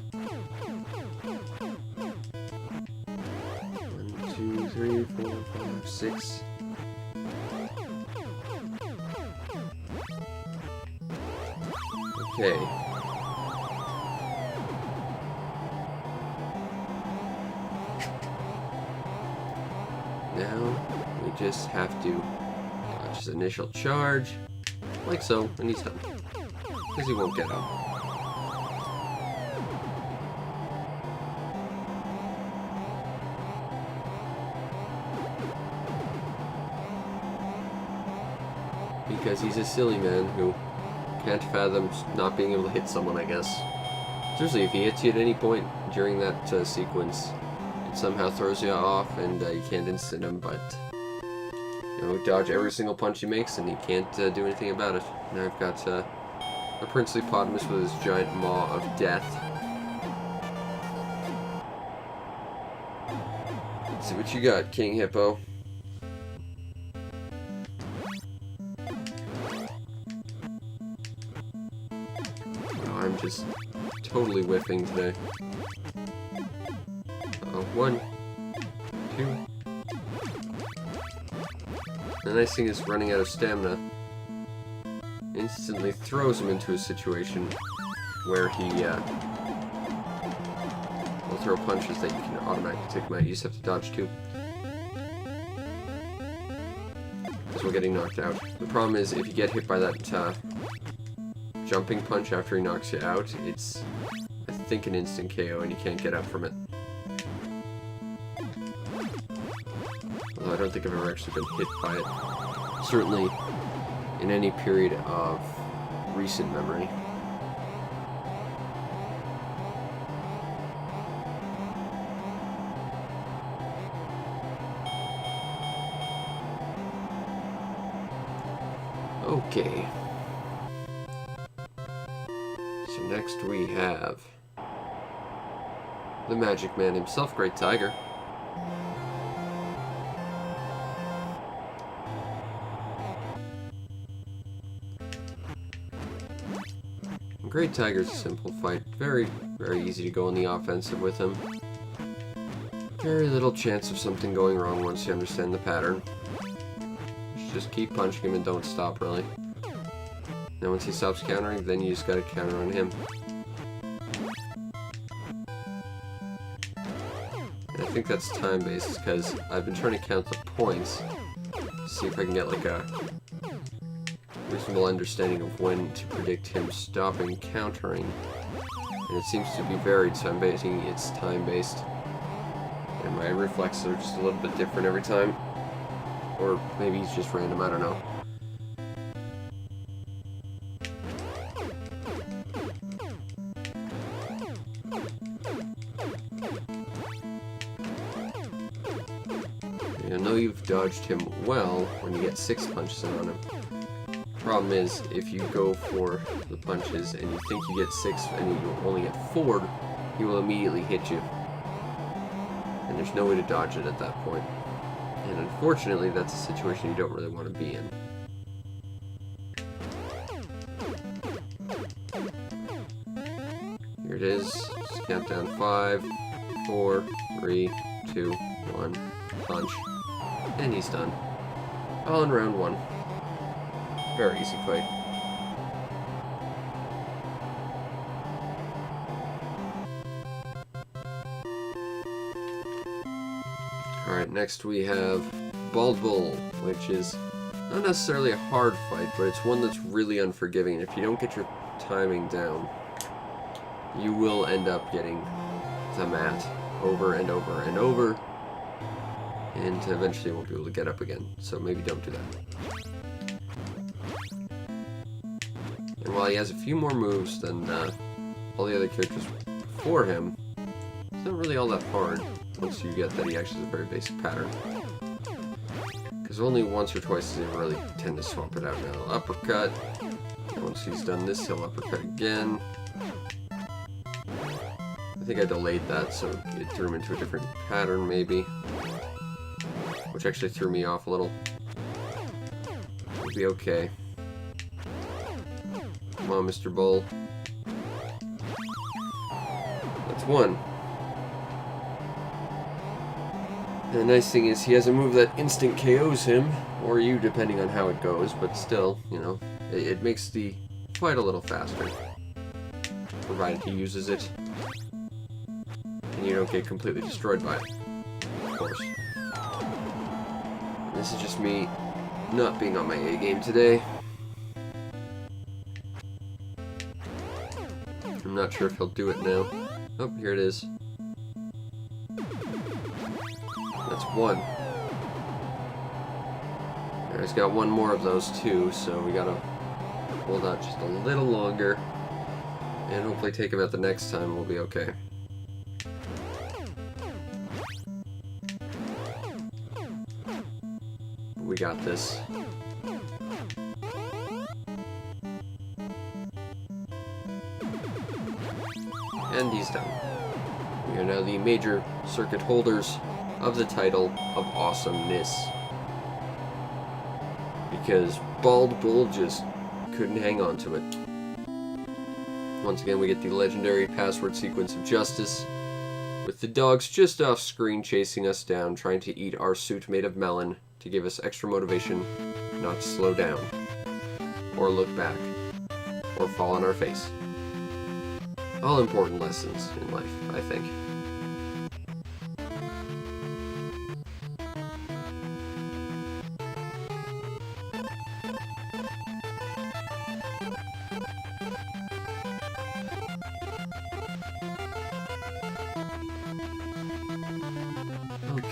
1, 2, 3, 4, 5, 6. Okay. Now we just have to dodge his initial charge, like so, and he's done. Because he won't get up. Because he's a silly man who can't fathom not being able to hit someone, I guess. Seriously, if he hits you at any point during that sequence, it somehow throws you off and you can't instant him, but you know, dodge every single punch he makes and he can't do anything about it. Now I've got a princely Potamus with his giant maw of death Let's see what you got, King Hippo. Oh, I'm just totally whiffing today. One, two. The nice thing is running out of stamina instantly throws him into a situation where he will throw punches that you can automatically take him out. You just have to dodge too. Because we're getting knocked out. The problem is if you get hit by that jumping punch after he knocks you out, it's, I think, an instant KO and you can't get up from it. Although I don't think I've ever actually been hit by it. Certainly in any period of recent memory. Okay. So next we have the Magic Man himself, Great Tiger. Great Tiger's a simple fight. Very, very easy to go on the offensive with him. Very little chance of something going wrong once you understand the pattern. Just keep punching him and don't stop, really. Then once he stops countering, then you just gotta counter on him. And I think that's time-based, because I've been trying to count the points to see if I can get like a reasonable understanding of when to predict him stopping countering. And it seems to be varied, so I'm basing it's time-based. And my reflexes are just a little bit different every time. Or maybe he's just random, I don't know. I know you've dodged him well when you get 6 punches in on him. Problem is, if you go for the punches and you think you get 6 and you only get 4, he will immediately hit you. And there's no way to dodge it at that point. And unfortunately, that's a situation you don't really want to be in. Here it is. Just count down 5, 4, 3, 2, 1, punch. And he's done. All in round 1. Very easy fight. Alright, next we have Bald Bull, which is not necessarily a hard fight, but it's one that's really unforgiving. If you don't get your timing down, you will end up getting the mat over and over and over, and eventually won't be able to get up again. So maybe don't do that. And while he has a few more moves than all the other characters before him, it's not really all that hard once you get that he actually has a very basic pattern. Because only once or twice does he really tend to swap it out. Now, uppercut. And once he's done this, he'll uppercut again. I think I delayed that, so it threw him into a different pattern, maybe. Which actually threw me off a little. It'll be okay. Come on, Mr. Bull. That's 1. And the nice thing is he has a move that instant KOs him, or you, depending on how it goes, but still, you know, it makes the fight a little faster. Provided he uses it. And you don't get completely destroyed by it. Of course. This is just me not being on my A game today. I'm not sure if he'll do it now. Oh, here it is. That's 1. There, he's got 1 more of those too, so we gotta hold out just a little longer. And hopefully take him out the next time, we'll be okay. We got this. And he's done. We are now the major circuit holders of the title of awesomeness. Because Bald Bull just couldn't hang on to it. Once again, we get the legendary password sequence of justice, with the dogs just off screen chasing us down, trying to eat our suit made of melon to give us extra motivation not to slow down, or look back, or fall on our face. All important lessons in life, I think.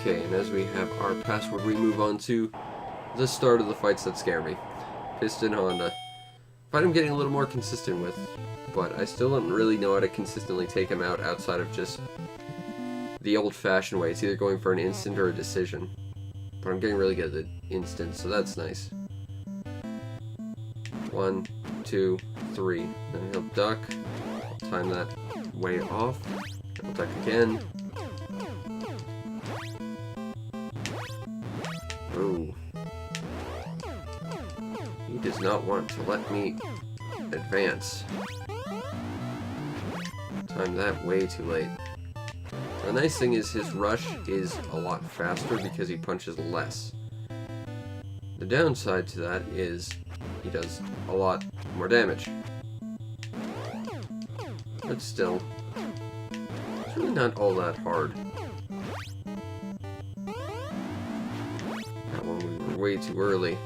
Okay, and as we have our password, we move on to the start of the fights that scare me. Piston Honda. Fight I'm getting a little more consistent with, but I still don't really know how to consistently take him out outside of just the old-fashioned way. It's either going for an instant or a decision. But I'm getting really good at the instant, so that's nice. 1, 2, 3. Then he'll duck. I'll time that way off. I'll duck again. Ooh. He does not want to let me advance. Timed that way too late. The nice thing is his rush is a lot faster because he punches less. The downside to that is he does a lot more damage. But still, it's really not all that hard. That one we were way too early.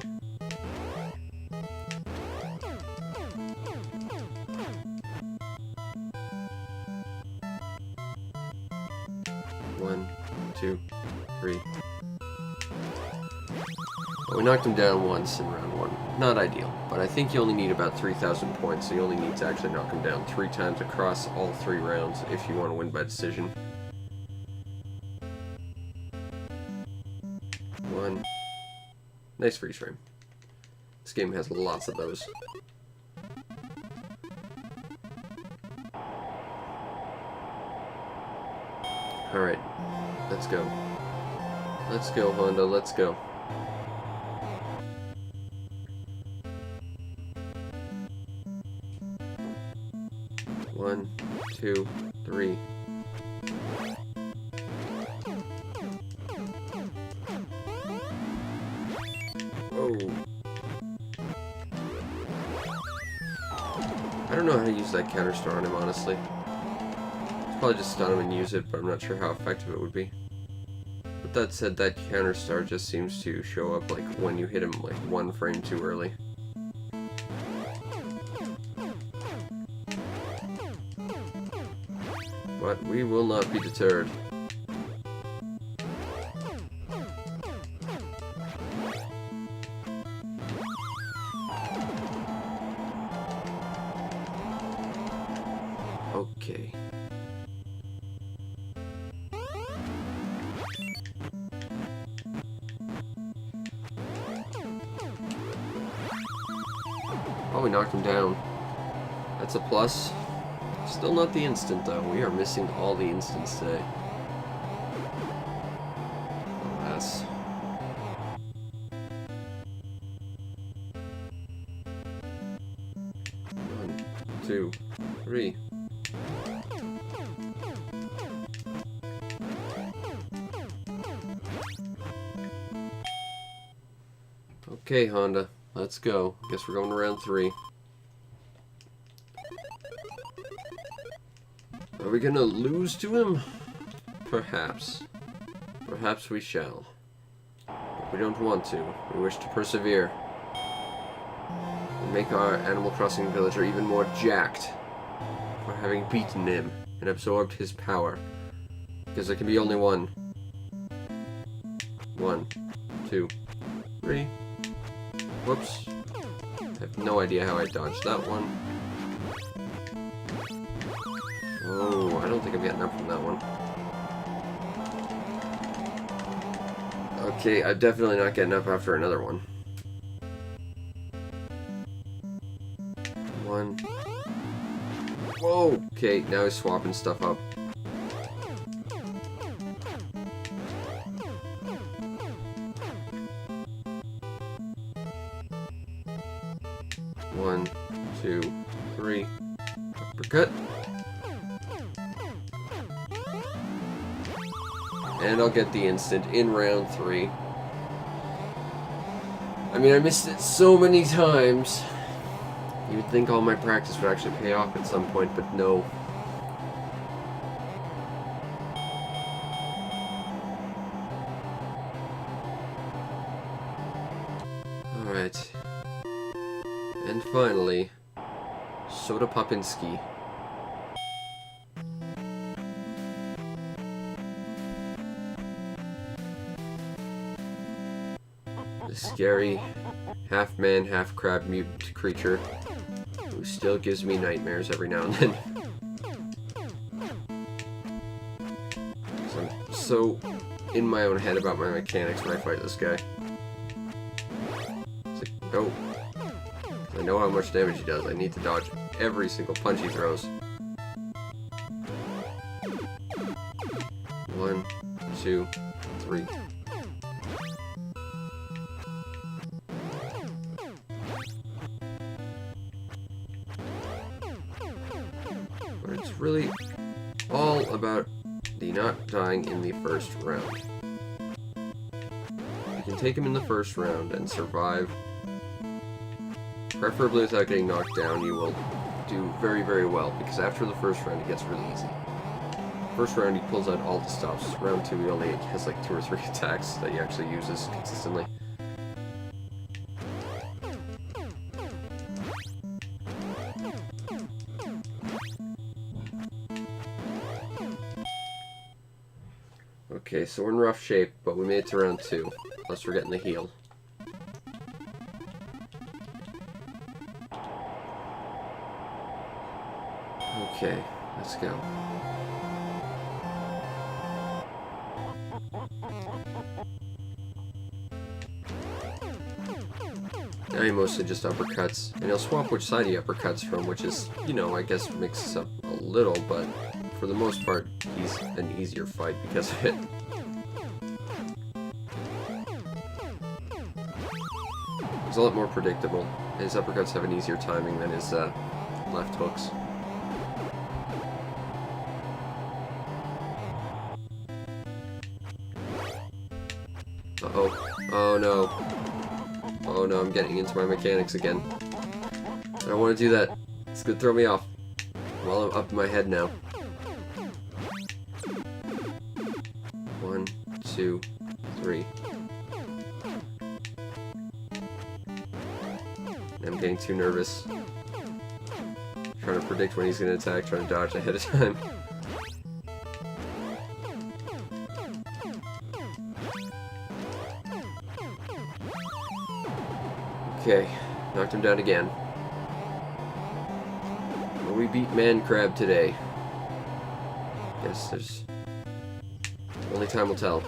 One, 2, 3. Well, we knocked him down once in round 1. Not ideal, but I think you only need about 3,000 points, so you only need to actually knock him down 3 times across all 3 rounds if you want to win by decision. 1. Nice freeze frame. This game has lots of those. Alright, let's go. Let's go, Honda, let's go. One, 2, 3. Oh. I don't know how to use that counter star on him, honestly. Probably just stun him and use it, but I'm not sure how effective it would be. With that said, that counter star just seems to show up like when you hit him like 1 frame too early. But we will not be deterred. Okay. Oh, we knocked him down. That's a plus. Still not the instant, though. We are missing all the instants today. Alas. One, 2, 3. Okay, Honda. Let's go. Guess we're going to round 3. Are we gonna lose to him? Perhaps. Perhaps we shall. But we don't want to. We wish to persevere. And make our Animal Crossing villager even more jacked for having beaten him and absorbed his power. Because there can be only one. 1, 2, 3. Whoops. I have no idea how I dodged that one. Oh, I don't think I'm getting up from that one. Okay, I'm definitely not getting up after another one. 1. Whoa! Okay, now he's swapping stuff up. 1, 2, 3. Uppercut. And I'll get the instant in round 3. I mean, I missed it so many times. You would think all my practice would actually pay off at some point, but no. Alright. And finally, Soda Popinski. The scary half-man, half-crab mutant creature who still gives me nightmares every now and then. I'm so in my own head about my mechanics when I fight this guy. It's like, no. I know how much damage he does. I need to dodge every single punch he throws. 1, 2, 3. But it's really all about the not dying in the first round. You can take him in the first round and survive. Preferably without getting knocked down, you will do very, very well, because after the first round it gets really easy. First round he pulls out all the stops. Round 2 he only has like 2 or 3 attacks that he actually uses consistently. Okay, so we're in rough shape, but we made it to round 2. Plus we're getting the heal. Okay, let's go. Now he mostly just uppercuts, and he'll swap which side he uppercuts from, which is, you know, I guess mixes up a little, but for the most part, he's an easier fight because of it. He's a lot more predictable. His uppercuts have an easier timing than his left hooks. Uh-oh. Oh no. Oh no, I'm getting into my mechanics again. I don't want to do that. It's gonna throw me off. While I'm up in my head now. 1, 2, 3. I'm getting too nervous. Trying to predict when he's going to attack, trying to dodge ahead of time. Okay, knocked him down again. Will we beat Man Crab today? Guess there's... only time will tell.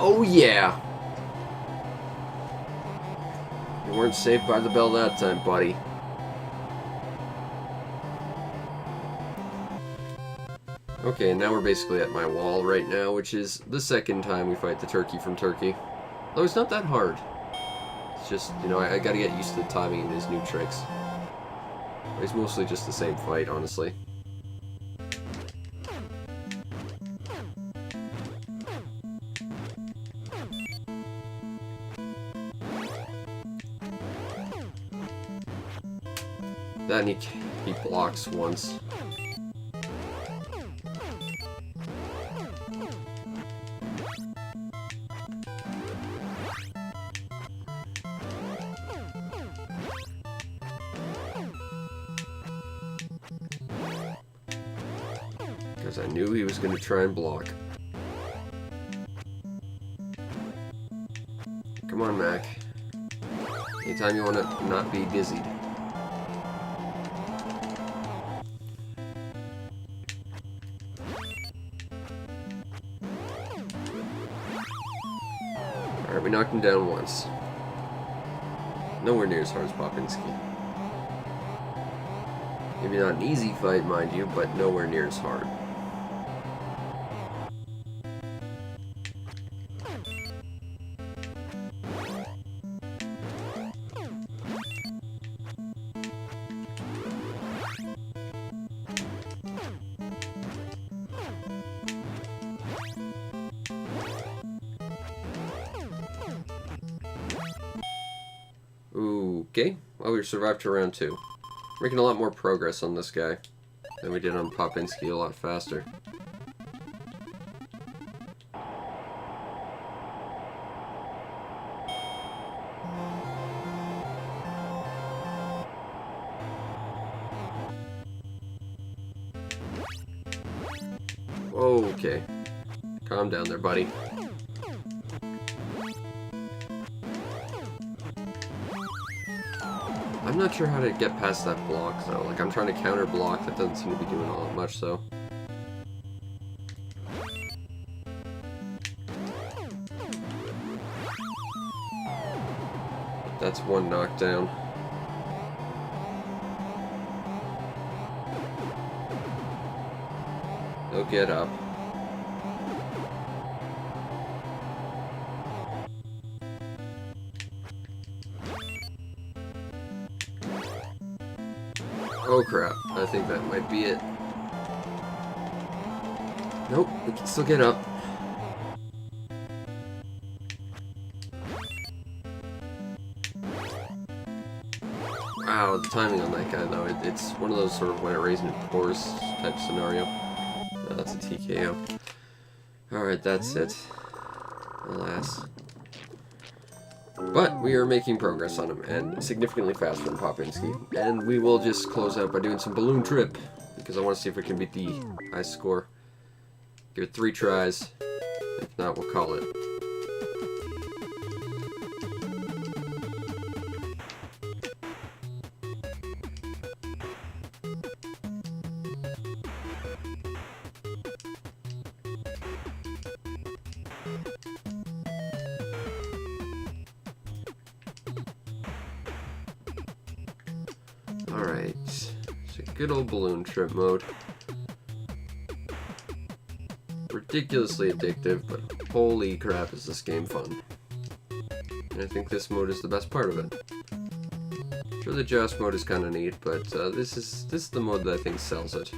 Oh yeah! You weren't saved by the bell that time, buddy. Okay, now we're basically at my wall right now, which is the second time we fight the turkey from Turkey. Though it's not that hard. It's just, you know, I gotta get used to the timing and his new tricks. It's mostly just the same fight, honestly. Then he blocks once. Because I knew he was going to try and block. Come on, Mac. Anytime you want to not be busied. Alright, we knocked him down once. Nowhere near as hard as Popinski. Maybe not an easy fight, mind you, but nowhere near as hard. Okay, well, we survived to round 2. Making a lot more progress on this guy than we did on Popinski, a lot faster. Okay, calm down there, buddy. I'm not sure how to get past that block, though. Like, I'm trying to counter block, that doesn't seem to be doing all that much, so. That's one knockdown. He'll get up. Oh crap, I think that might be it. Nope, we can still get up. Wow, the timing on that guy though, it's one of those sort of when it raised and it pours type scenario. No, that's a TKO. Alright, that's it. Alas. But we are making progress on him, and significantly faster than Popinski. And we will just close out by doing some balloon trip, because I want to see if we can beat the high score. Give it 3 tries. If not, we'll call it. Alright, so good old balloon trip mode. Ridiculously addictive, but holy crap is this game fun. And I think this mode is the best part of it. Sure, the joust mode is kind of neat, but this is the mode that I think sells it.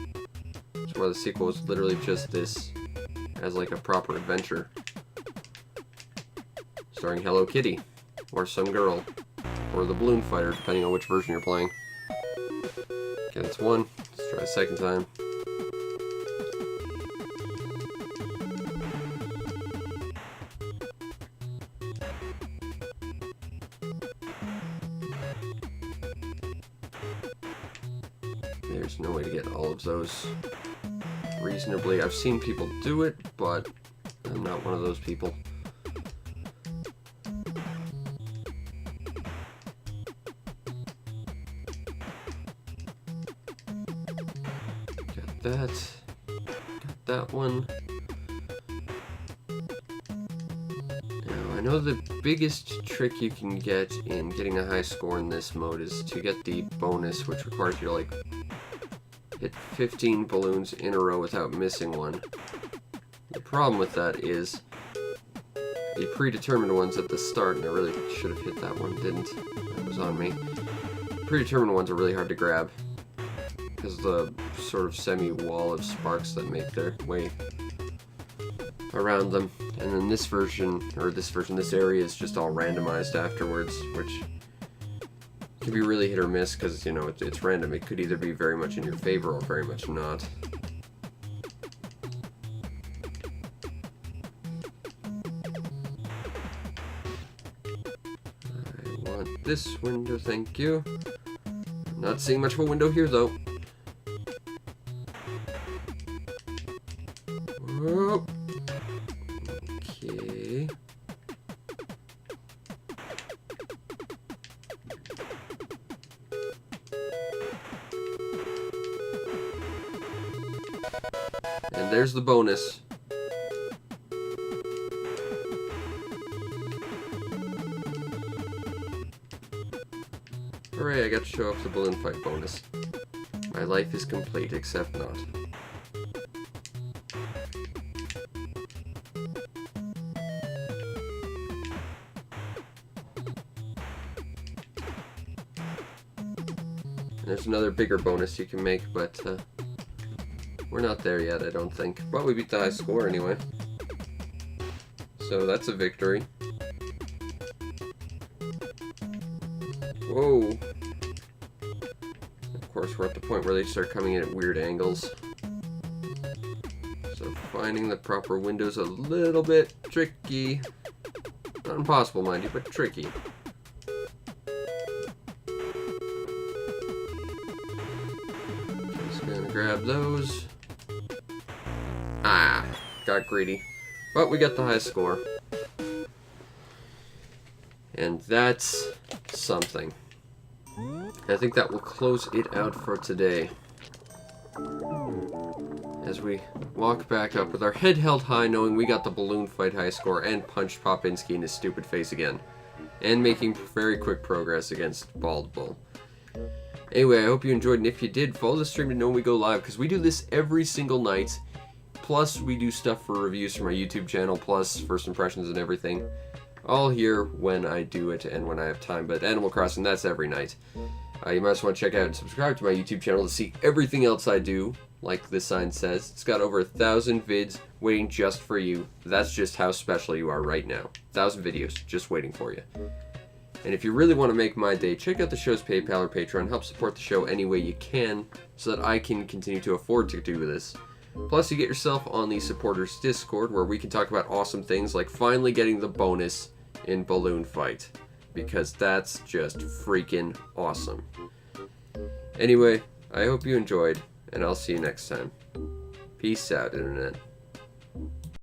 That's why the sequel is literally just this, as like a proper adventure. Starring Hello Kitty, or some girl, or the balloon fighter, depending on which version you're playing. Okay, that's one. Let's try a second time. There's no way to get all of those reasonably. I've seen people do it, but I'm not one of those people. Got that one. Now, I know the biggest trick you can get in getting a high score in this mode is to get the bonus, which requires you to like hit 15 balloons in a row without missing one. The problem with that is the predetermined ones at the start, and I really should have hit that one, didn't. That was on me. Predetermined ones are really hard to grab because the sort of semi-wall of sparks that make their way around them. And then this area is just all randomized afterwards, which can be really hit or miss because, you know, it's random. It could either be very much in your favor or very much not. I want this window, thank you. Not seeing much of a window here, though. Whoa. Okay. And there's the bonus. Hooray, I got to show off the balloon fight bonus. My life is complete, except not. And there's another bigger bonus you can make, but we're not there yet, I don't think. But we beat the high score anyway. So that's a victory. Whoa. Of course, we're at the point where they start coming in at weird angles. So finding the proper window's a little bit tricky. Not impossible, mind you, but tricky. Just gonna grab those. Ah, got greedy. But we got the high score. And that's something. I think that will close it out for today. As we walk back up with our head held high, knowing we got the balloon fight high score and punched Popinski in his stupid face again. And making very quick progress against Bald Bull. Anyway, I hope you enjoyed, and if you did, follow the stream to know when we go live, because we do this every single night. Plus, we do stuff for reviews from our YouTube channel, plus first impressions and everything. All here when I do it and when I have time, but Animal Crossing, that's every night. You might also want to check out and subscribe to my YouTube channel to see everything else I do, like this sign says. It's got over 1,000 vids waiting just for you. That's just how special you are right now. 1,000 videos just waiting for you. And if you really want to make my day, check out the show's PayPal or Patreon. Help support the show any way you can so that I can continue to afford to do this. Plus, you get yourself on the supporters Discord where we can talk about awesome things like finally getting the bonus in Balloon Fight, because that's just freaking awesome. Anyway, I hope you enjoyed, and I'll see you next time. Peace out, Internet.